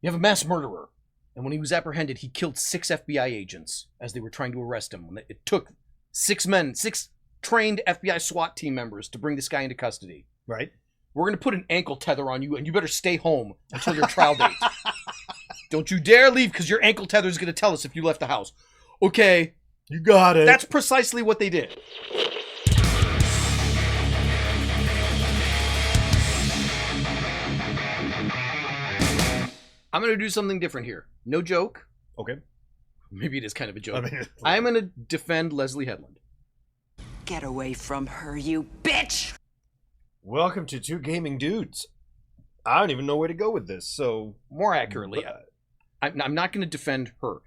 You have a mass murderer. And when he was apprehended, he killed 6 FBI agents as they were trying to arrest him. It took 6 trained FBI SWAT team members to bring this guy into custody. Right. We're going to put an ankle tether on you, and you better stay home until your trial date. Don't you dare leave, because your ankle tether is going to tell us if you left the house. Okay. You got it. That's precisely what they did. I'm going to do something different here. No joke. Okay. Maybe it is kind of a joke. I'm going to defend Leslie Headland. Get away from her, you bitch! Welcome to Two Gaming Dudes. I don't even know where to go with this, so... More accurately, I'm not going to defend her.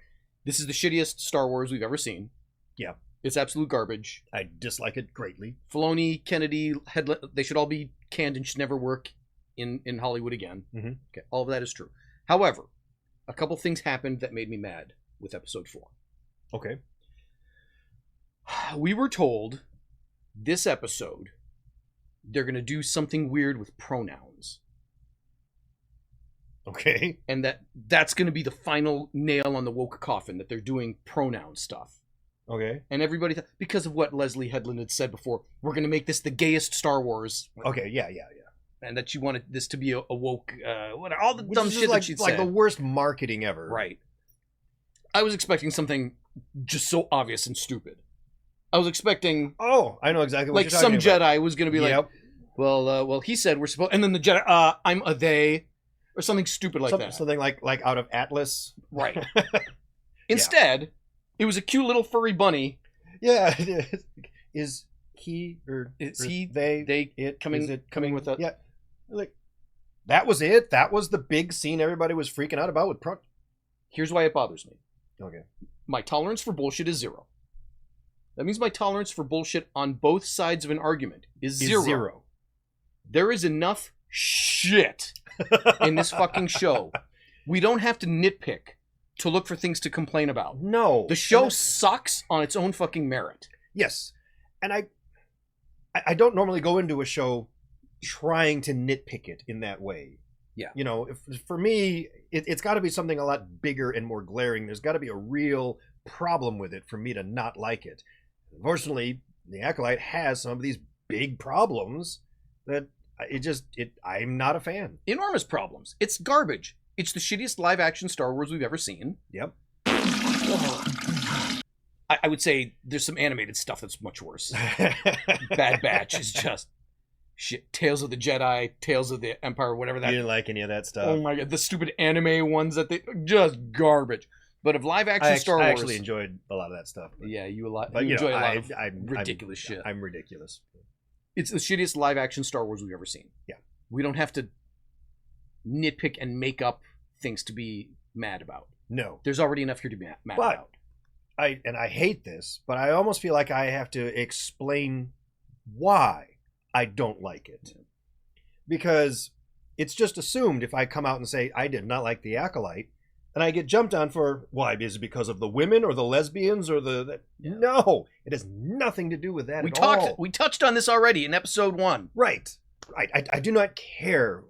This is the shittiest Star Wars we've ever seen. Yeah. It's absolute garbage. I dislike it greatly. Filoni, Kennedy, Headland, they should all be canned and should never work in Hollywood again. Mm-hmm. Okay, all of that is true. However, a couple things happened that made me mad with episode 4. Okay. We were told this episode they're going to do something weird with pronouns. Okay. And that's going to be the final nail on the woke coffin, that they're doing pronoun stuff. Okay. And everybody thought, because of what Leslie Headland had said before, we're going to make this the gayest Star Wars. Okay, yeah. And that she wanted this to be a woke, all the dumb shit that she'd said. Like the worst marketing ever. Right. I was expecting something just so obvious and stupid. I was expecting... Oh, I know exactly what like you're talking about. some Jedi was going to be like, well, he said we're supposed... And then the Jedi, I'm a they... Or something stupid like that. Something like out of Atlas. Right. Instead, it was a cute little furry bunny. Yeah. Is he or is or he they it coming with a... Yeah. Like that was it. That was the big scene everybody was freaking out about with Here's why it bothers me. Okay. My tolerance for bullshit is 0. That means my tolerance for bullshit on both sides of an argument is 0. There is enough shit in this fucking show. We don't have to nitpick to look for things to complain about. No. The show sucks on its own fucking merit. Yes. And I don't normally go into a show trying to nitpick it in that way. Yeah. You know, for me, it's got to be something a lot bigger and more glaring. There's got to be a real problem with it for me to not like it. Unfortunately, the Acolyte has some of these big problems that I'm not a fan. Enormous problems. It's garbage. It's the shittiest live-action Star Wars we've ever seen. Yep. I would say there's some animated stuff that's much worse. Bad Batch is just shit. Tales of the Jedi, Tales of the Empire, whatever that. You didn't like any of that stuff. Oh my god, the stupid anime ones that they just garbage. But of live-action Star Wars, I actually enjoed a lot of that stuff. Yeah, you enjoy know, a lot of ridiculous shit. I'm ridiculous. It's the shittiest live-action Star Wars we've ever seen. Yeah. We don't have to nitpick and make up things to be mad about. No. There's already enough here to be mad about. I hate this, but I almost feel like I have to explain why I don't like it. Because it's just assumed if I come out and say I did not like the Acolyte, and I get jumped on for, why, is it because of the women or the lesbians or the... Yeah. No, it has nothing to do with that at all. We touched on this already in episode 1. Right. I do not care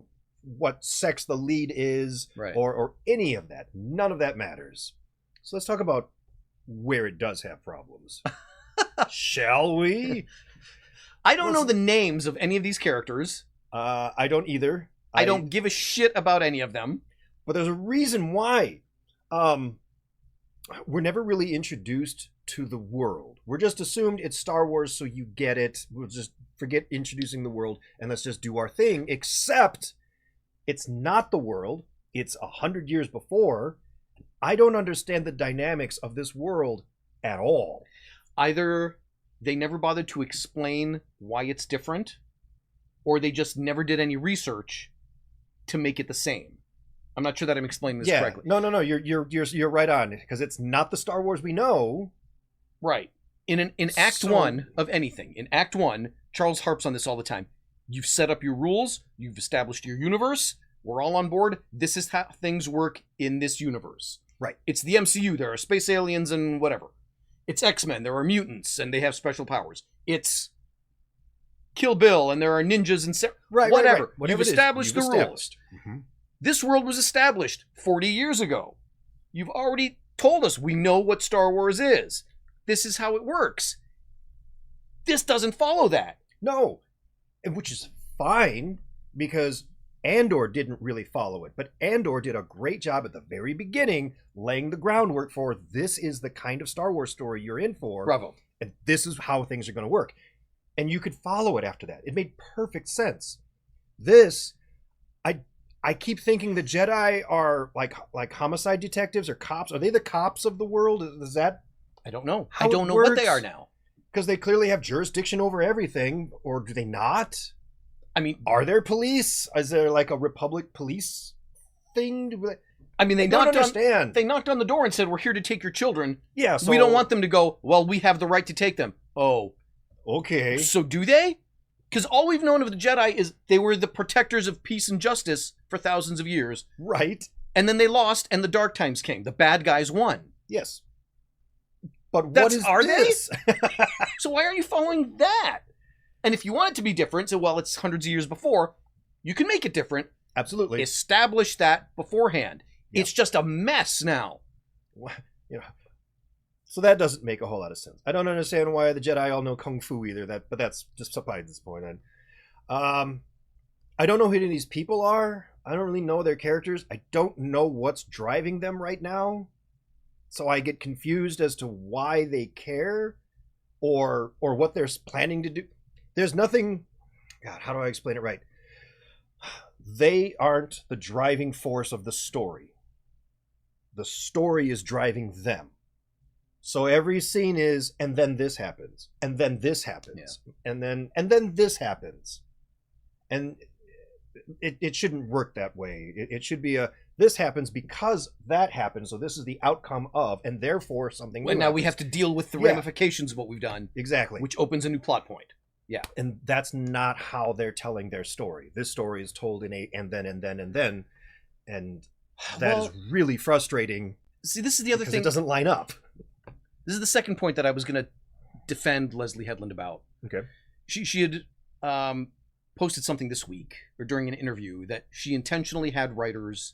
what sex the lead is, right, or any of that. None of that matters. So let's talk about where it does have problems. Shall we? I don't know the names of any of these characters. I don't either. I don't give a shit about any of them. But there's a reason why. We're never really introduced to the world. We're just assumed it's Star Wars, so you get it. We'll just forget introducing the world and let's just do our thing. Except it's not the world. It's 100 years before. I don't understand the dynamics of this world at all. Either they never bothered to explain why it's different, or they just never did any research to make it the same. I'm not sure that I'm explaining this correctly. No. You're right on, because it's not the Star Wars we know. Right. In Act 1 of anything, in Act 1, Charles harps on this all the time. You've set up your rules. You've established your universe. We're all on board. This is how things work in this universe. Right. It's the MCU. There are space aliens and whatever. It's X-Men. There are mutants and they have special powers. It's Kill Bill and there are ninjas and whatever. Whatever You've established the rules. Mm-hmm. This world was established 40 years ago. You've already told us we know what Star Wars is. This is how it works. This doesn't follow that. No, which is fine because Andor didn't really follow it, but Andor did a great job at the very beginning laying the groundwork for this is the kind of Star Wars story you're in for. Bravo. And this is how things are going to work. And you could follow it after that. It made perfect sense. This, I keep thinking the Jedi are like homicide detectives or cops. Are they the cops of the world? Is that? I don't know. How I don't it know what works? they are now. Because they clearly have jurisdiction over everything, or do they not? I mean, Are there police? Is there like a Republic police thing? I mean, I don't understand. They knocked on the door and said, "We're here to take your children. Yeah, so we don't want them to go. Well, we have the right to take them." Oh, okay. so do they? Because all we've known of the Jedi is they were the protectors of peace and justice for thousands of years, Right. and then they lost, and the dark times came. The bad guys won. Yes. But what That's- is are they? this? So why aren't you following that? And if you want it to be different, so well, it's hundreds of years before, you can make it different. Absolutely. Establish that beforehand. Yeah. It's just a mess now. You know, so that doesn't make a whole lot of sense. I don't understand why the Jedi all know kung fu either. But that's just beside this point. I don't know who any of these people are. I don't really know their characters. I don't know what's driving them right now. So I get confused as to why they care or what they're planning to do. There's nothing. God, how do I explain it right? They aren't the driving force of the story. The story is driving them. So every scene is, and then this happens, and then this happens, and then this happens, and it shouldn't work that way. It should be this happens because that happened, so this is the outcome of, and therefore something. And new now we happens. have to deal with the Yeah. ramifications of what we've done, Exactly, which opens a new plot point. Yeah, and that's not how they're telling their story. This story is told in a and then, and that is really frustrating. See, this is the other Because thing. it doesn't line up. This is the second point that I was going to defend Leslie Headland about. Okay. She had posted something this week, or during an interview, that she intentionally had writers.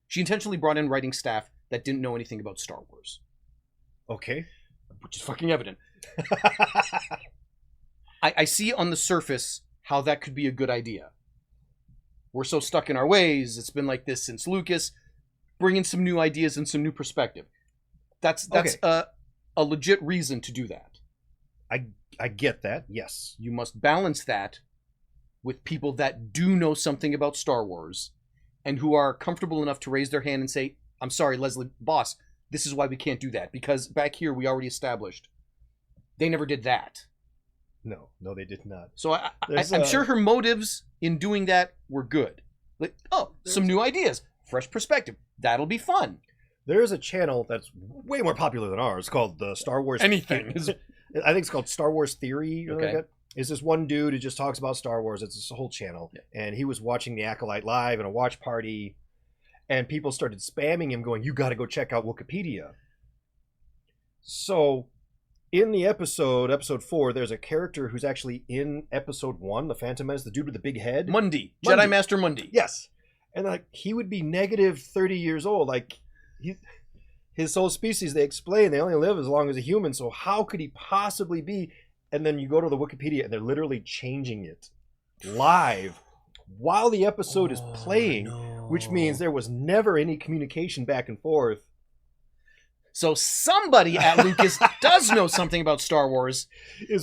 She intentionally brought in writing staff that didn't know anything about Star Wars. Okay. Which is fucking evident. I see on the surface how that could be a good idea. We're so stuck in our ways. It's been like this since Lucas. Bring in some new ideas and some new perspective. That's Okay. a legit reason to do that. I get that. Yes. You must balance that with people that do know something about Star Wars and who are comfortable enough to raise their hand and say, "I'm sorry, Leslie, boss, this is why we can't do that, because back here we already established." They never did that. No, they did not. So There's, I'm sure her motives in doing that were good. Like, some new ideas, fresh perspective. That'll be fun. There is a channel that's way more popular than ours called the Star Wars Anything. I think it's called Star Wars Theory. Or Okay. like that. It's this one dude who just talks about Star Wars. It's this whole channel. Yeah. And he was watching the Acolyte live in a watch party, and people started spamming him going, "You got to go check out Wikipedia." So in the episode 4, there's a character who's actually in episode 1, The Phantom Menace, the dude with the big head. Mundi. Mundi. Jedi Master Mundi. Yes. And like he would be negative 30 years old. Like his whole species, they explain they only live as long as a human. So how could he possibly be? And then you go to the Wikipedia and they're literally changing it live while the episode is playing, which means there was never any communication back and forth. So somebody at Lucas does know something about Star Wars.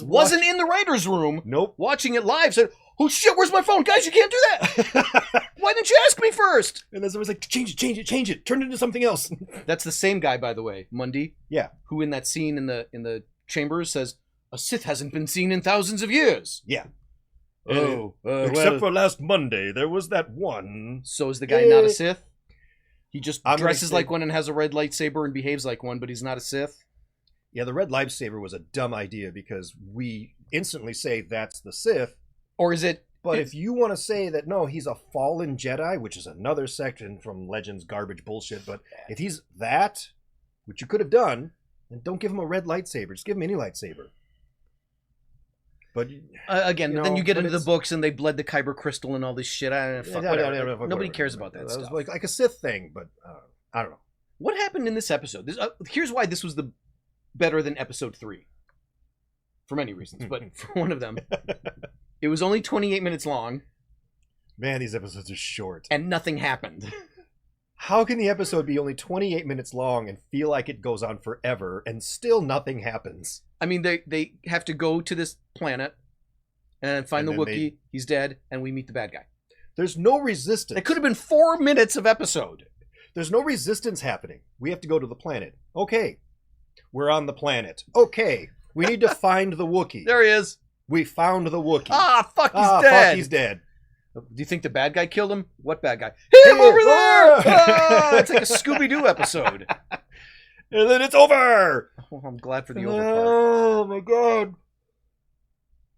Wasn't in the writer's room. Nope. Watching it live. Said, "Oh shit, where's my phone? Guys, you can't do that. Why didn't you ask me first?" And then someone's like, change it, turn it into something else. That's the same guy, by the way, Mundi. Yeah. Who in that scene in the chambers says, "A Sith hasn't been seen in thousands of years." Yeah. Except for last Monday, there was that one. So is the guy not a Sith? He just I'm gonna dresses say- like one and has a red lightsaber and behaves like one, but he's not a Sith. Yeah, the red lightsaber was a dumb idea because we instantly say that's the Sith. Or is it? But if you want to say that, no, he's a fallen Jedi, which is another section from Legends garbage bullshit, but if he's that, which you could have done, then don't give him a red lightsaber. Just give him any lightsaber. But again, then you get into the it's- books and they bled the kyber crystal and all this shit. Fuck, whatever. Nobody cares about that stuff. It was like a Sith thing, but I don't know. What happened in this episode? Here's why this was the better than episode 3. For many reasons, but for one of them, it was only 28 minutes long. Man, these episodes are short. And nothing happened. How can the episode be only 28 minutes long and feel like it goes on forever and still nothing happens? I mean, they have to go to this planet and find the Wookiee. He's dead, and we meet the bad guy. There's no resistance. It could have been 4 minutes of episode. There's no resistance happening. We have to go to the planet. Okay. We're on the planet. Okay. We need to find the Wookiee. There he is. We found the Wookiee. Fuck, he's dead. Fuck, he's dead. Do you think the bad guy killed him? What bad guy? Him over there! It's like a Scooby-Doo episode. And then it's over! Oh, I'm glad for the over part. Oh, my God.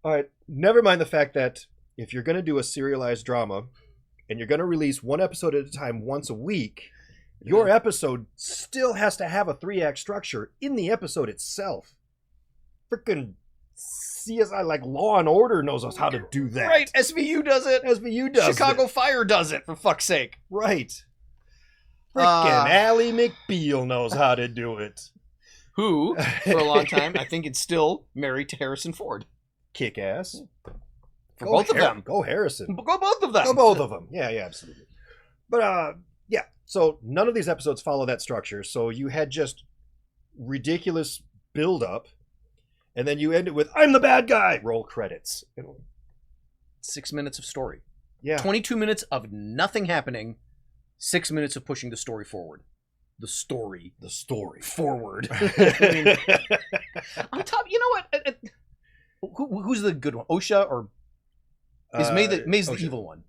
All right. Never mind the fact that if you're going to do a serialized drama and you're going to release one episode at a time once a week, your episode still has to have a 3-act structure in the episode itself. Frickin' CSI, like Law and Order, knows us how to do that. Right, SVU does it. SVU does Chicago it. Fire does it, for fuck's sake. Right. Frickin' Ally McBeal knows how to do it. Who, for a long time, I think it's still married to Harrison Ford. Kick ass. For both of them. Go Harrison. Go both of them. Go both of them. Yeah, absolutely. But, yeah. So none of these episodes follow that structure. So you had just ridiculous build-up. And then you end it with, I'm the bad guy! Roll credits. 6 minutes of story. Yeah. 22 minutes of nothing happening. 6 minutes of pushing the story forward. The story forward. I mean, on top, you know what? Who's the good one? Osha or is May's the evil one?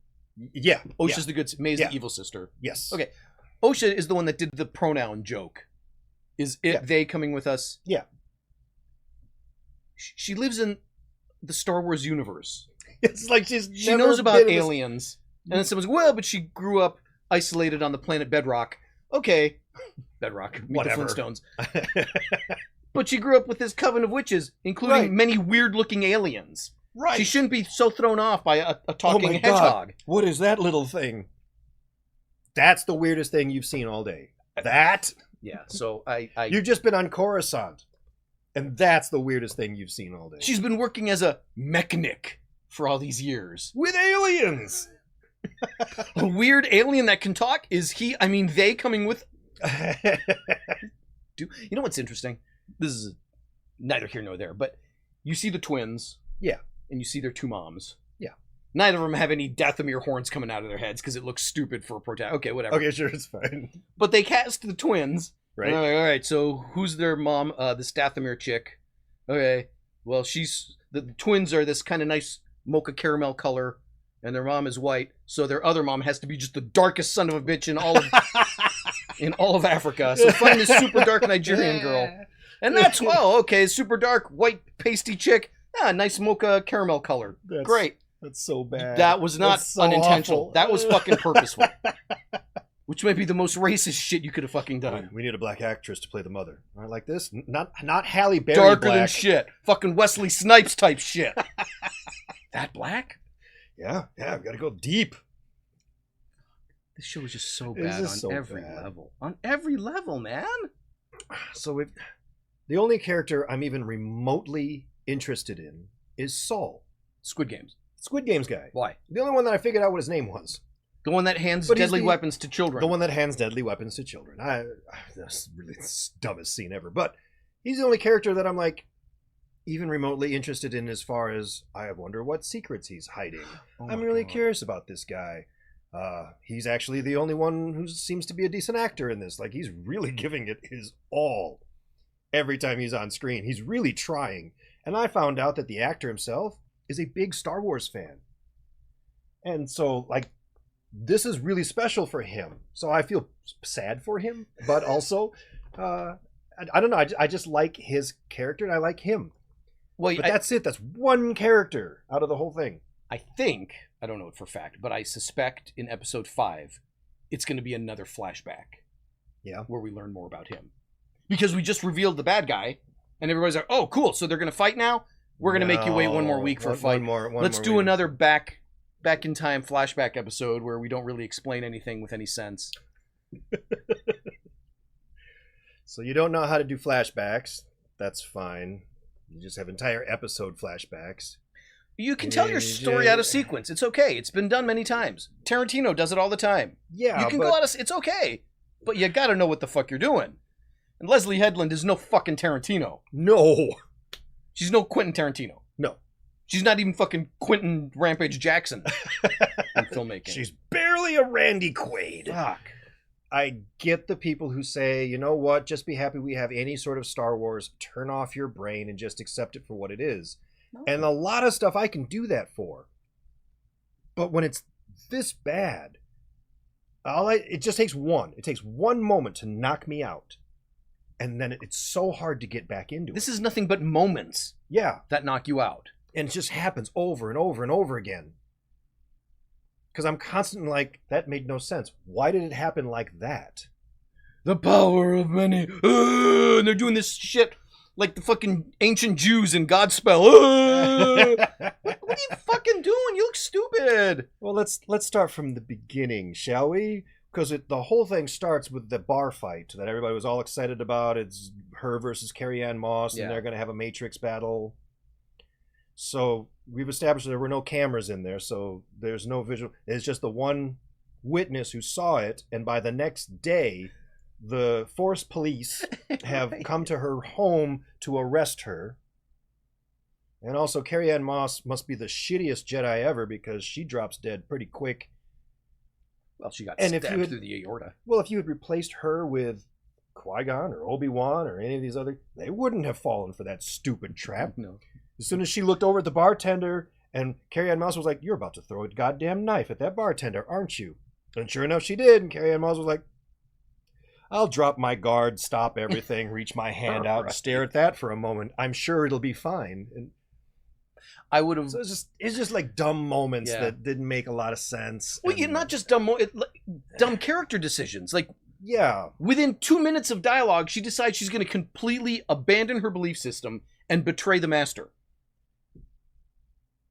Yeah. Osha's the good. May's the evil sister. Yes. Okay. Osha is the one that did the pronoun joke. Is it they coming with us? Yeah. She lives in the Star Wars universe. It's like she knows about aliens. And then someone's, well, but she grew up isolated on the planet Bedrock. Okay. Bedrock. Meet Whatever. the Flintstones. But she grew up with this coven of witches, including many weird-looking aliens. Right. She shouldn't be so thrown off by a talking hedgehog. God. What is that little thing? That's the weirdest thing you've seen all day. That? Yeah, so I You've just been on Coruscant. And that's the weirdest thing you've seen all day. She's been working as a mechanic for all these years. With aliens! A weird alien that can talk? They coming with... You know what's interesting? This is neither here nor there, but you see the twins. Yeah. And you see their 2 moms. Yeah. Neither of them have any Dathomir horns coming out of their heads because it looks stupid for a protagonist. Okay, whatever. Okay, sure, it's fine. But they cast the twins. Right. And they're like, all right, so who's their mom? This Dathomir chick. Okay. Well, the twins are this kind of nice mocha caramel color, and their mom is white. So their other mom has to be just the darkest son of a bitch in all of Africa. So find this super dark Nigerian girl. And that's, okay, super dark, white, pasty chick. Nice mocha caramel color. Great. That's so bad. That was not so unintentional. awful. That was fucking purposeful. Which may be the most racist shit you could have fucking done. We need a black actress to play the mother. All right, like this? Not Halle Berry Darker black. than shit. Fucking Wesley Snipes type shit. That black? Yeah, I've got to go deep. This show is just so bad on every level. On every level, man. So the only character I'm even remotely interested in is Saul. Squid Games. Squid Games guy. Why? The only one that I figured out what his name was. The one that hands But deadly weapons to children. The one that hands deadly weapons to children. That's really the dumbest scene ever. But he's the only character that I'm like even remotely interested in as far as I wonder what secrets he's hiding. I'm really curious about this guy. He's actually the only one who seems to be a decent actor in this. Like, he's really giving it his all every time he's on screen. He's really trying. And I found out that the actor himself is a big Star Wars fan. And so, like, this is really special for him. So I feel sad for him, but also, I don't know. I just like his character and I like him. Well, but that's it. That's one character out of the whole thing. I think, I don't know it for a fact, but I suspect in episode 5, it's going to be another flashback. Yeah. Where we learn more about him. Because we just revealed the bad guy, and everybody's like, oh, cool, so they're going to fight now? We're going to make you wait one more week for a fight. Let's do another back in time flashback episode where we don't really explain anything with any sense. So you don't know how to do flashbacks. That's fine. You just have entire episode flashbacks. You can tell your story out of sequence. It's okay. It's been done many times. Tarantino does it all the time. Yeah, you can go out of... It's okay. But you got to know what the fuck you're doing. And Leslie Headland is no fucking Tarantino. No. She's no Quentin Tarantino. No. She's not even fucking Quentin Rampage Jackson in filmmaking. She's barely a Randy Quaid. Fuck. I get the people who say, you know what, just be happy we have any sort of Star Wars, turn off your brain and just accept it for what it is. No. And a lot of stuff I can do that for. But when it's this bad, it just takes one. It takes one moment to knock me out. And then it's so hard to get back into it. This is nothing but moments that knock you out. And it just happens over and over and over again. Because I'm constantly like, that made no sense. Why did it happen like that? The power of many. And they're doing this shit like the fucking ancient Jews in Godspell. What are you fucking doing? You look stupid. Well, let's start from the beginning, shall we? Because the whole thing starts with the bar fight that everybody was all excited about. It's her versus Carrie-Anne Moss, and they're going to have a Matrix battle. So we've established there were no cameras in there, so there's no visual. It's just the one witness who saw it, and by the next day, the Force police have come to her home to arrest her. And also, Carrie-Anne Moss must be the shittiest Jedi ever because she drops dead pretty quick. Well, she got stabbed through the aorta. Well, if you had replaced her with Qui-Gon or Obi-Wan or any of these other, they wouldn't have fallen for that stupid trap. No. As soon as she looked over at the bartender, and Carrie-Anne Moss was like, "You're about to throw a goddamn knife at that bartender, aren't you?" And sure enough, she did. And Carrie-Anne Moss was like, "I'll drop my guard, stop everything, reach my hand out, and stare at that for a moment. I'm sure it'll be fine." And I would have. So it's just like dumb moments that didn't make a lot of sense. Well, not just dumb dumb character decisions. Like, within 2 minutes of dialogue, she decides she's going to completely abandon her belief system and betray the master.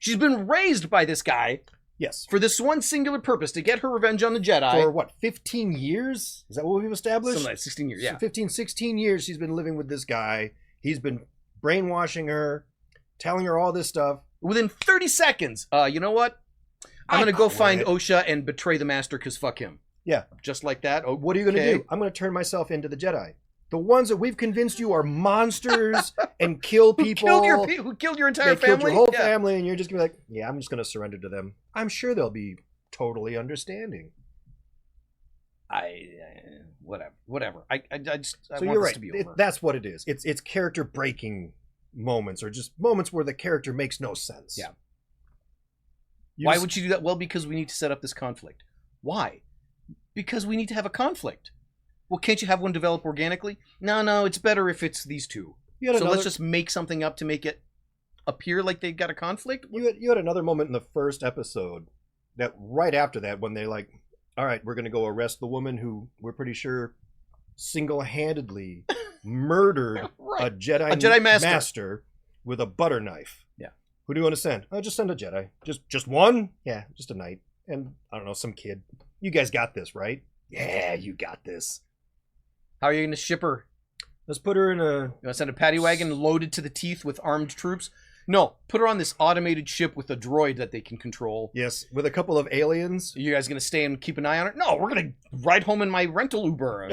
She's been raised by this guy. Yes. For this one singular purpose, to get her revenge on the Jedi. For what, 15 years? Is that what we've established? Something like 16 years, yeah. So 15, 16 years she's been living with this guy. He's been brainwashing her, telling her all this stuff. Within 30 seconds, you know what? I'm going to go find Osha and betray the master because fuck him. Yeah. Just like that. Okay. What are you going to do? I'm going to turn myself into the Jedi. The ones that we've convinced you are monsters and kill people. Who killed your entire family? Killed your whole family, and you're just going to be like, yeah, I'm just going to surrender to them. I'm sure they'll be totally understanding. Whatever. I just so want this to be over. That's what it is. It's character breaking moments, or just moments where the character makes no sense. Yeah. Why would you do that? Well, because we need to set up this conflict. Why? Because we need to have a conflict. Well, can't you have one develop organically? No, it's better if it's these two. Let's just make something up to make it appear like they've got a conflict. You had another moment in the first episode that right after that, when they're like, all right, we're going to go arrest the woman who we're pretty sure single-handedly murdered a Jedi master with a butter knife. Yeah. Who do you want to send? Oh, just send a Jedi. Just one? Yeah, just a knight. And, I don't know, some kid. You guys got this, right? Yeah, you got this. How are you going to ship her? Let's put her in a... You want to send a paddy wagon loaded to the teeth with armed troops? No, put her on this automated ship with a droid that they can control. Yes, with a couple of aliens. Are you guys going to stay and keep an eye on her? No, we're going to ride home in my rental Uber.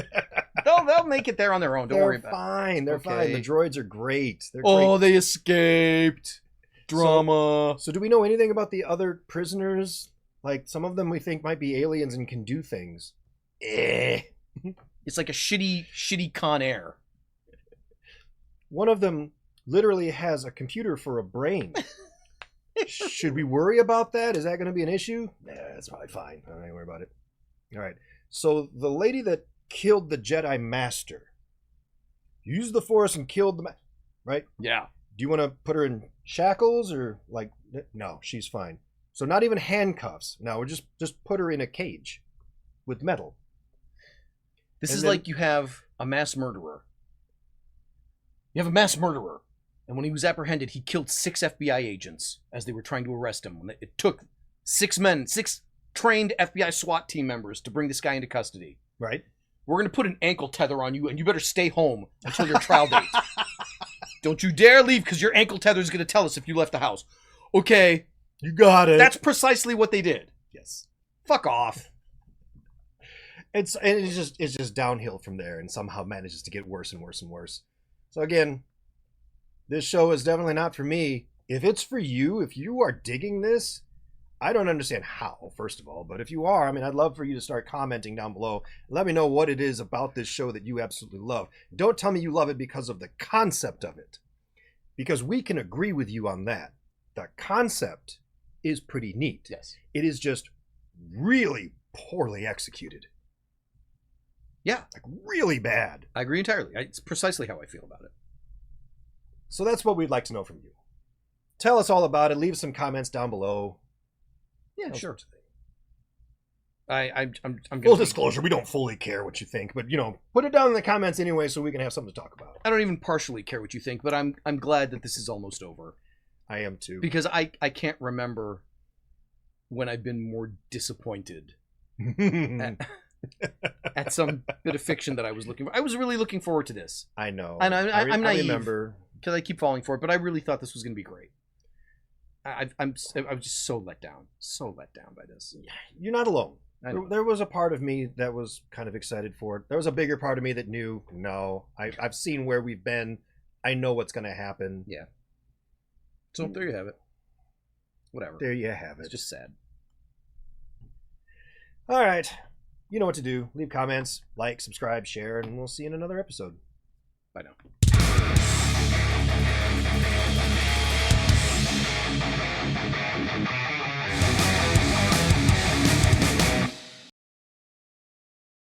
They'll make it there on their own. Don't worry about it. They're fine. The droids are great. They escaped. Drama. So do we know anything about the other prisoners? Like, some of them we think might be aliens and can do things. It's like a shitty Con Air. One of them literally has a computer for a brain. Should we worry about that? Is that going to be an issue? Nah, that's probably fine. I don't worry about it. All right. So the lady that killed the Jedi Master used the Force and killed the right? Yeah. Do you want to put her in shackles or like? No, she's fine. So not even handcuffs. No, we're just put her in a cage with metal. This is like you have a mass murderer. You have a mass murderer And when he was apprehended, he killed 6 FBI agents as they were trying to arrest him. It took 6 men, 6 trained FBI SWAT team members to bring this guy into custody. Right. We're going to put an ankle tether on you, and you better stay home until your trial date. Don't you dare leave, because your ankle tether is going to tell us if you left the house. Okay. You got it. That's precisely what they did. Yes. Fuck off. It's just downhill from there, and somehow manages to get worse and worse and worse. So again, this show is definitely not for me. If it's for you, if you are digging this, I don't understand how, first of all, but if you are, I mean, I'd love for you to start commenting down below. Let me know what it is about this show that you absolutely love. Don't tell me you love it because of the concept of it, because we can agree with you on that. The concept is pretty neat. Yes. It is just really poorly executed. Yeah. Like really bad. I agree entirely. It's precisely how I feel about it. So that's what we'd like to know from you. Tell us all about it. Leave some comments down below. Yeah, Those sure. sorts of things. I'm Full gonna disclosure, we don't fully care what you think, but put it down in the comments anyway so we can have something to talk about. I don't even partially care what you think, but I'm glad that this is almost over. I am too. Because I can't remember when I've been more disappointed at some bit of fiction that I was looking for. I was really looking forward to this. I know. And I'm naive. I remember. Because I keep falling for it, but I really thought this was going to be great. I was just so let down by this. You're not alone. I There was a part of me that was kind of excited for it. There was a bigger part of me that knew, no, I've seen where we've been. I know what's going to happen. Yeah. So there you have it. Whatever. There you have It's it. just sad. All right. You know what to do. Leave comments, like, subscribe, share, and we'll see you in another episode. Bye now.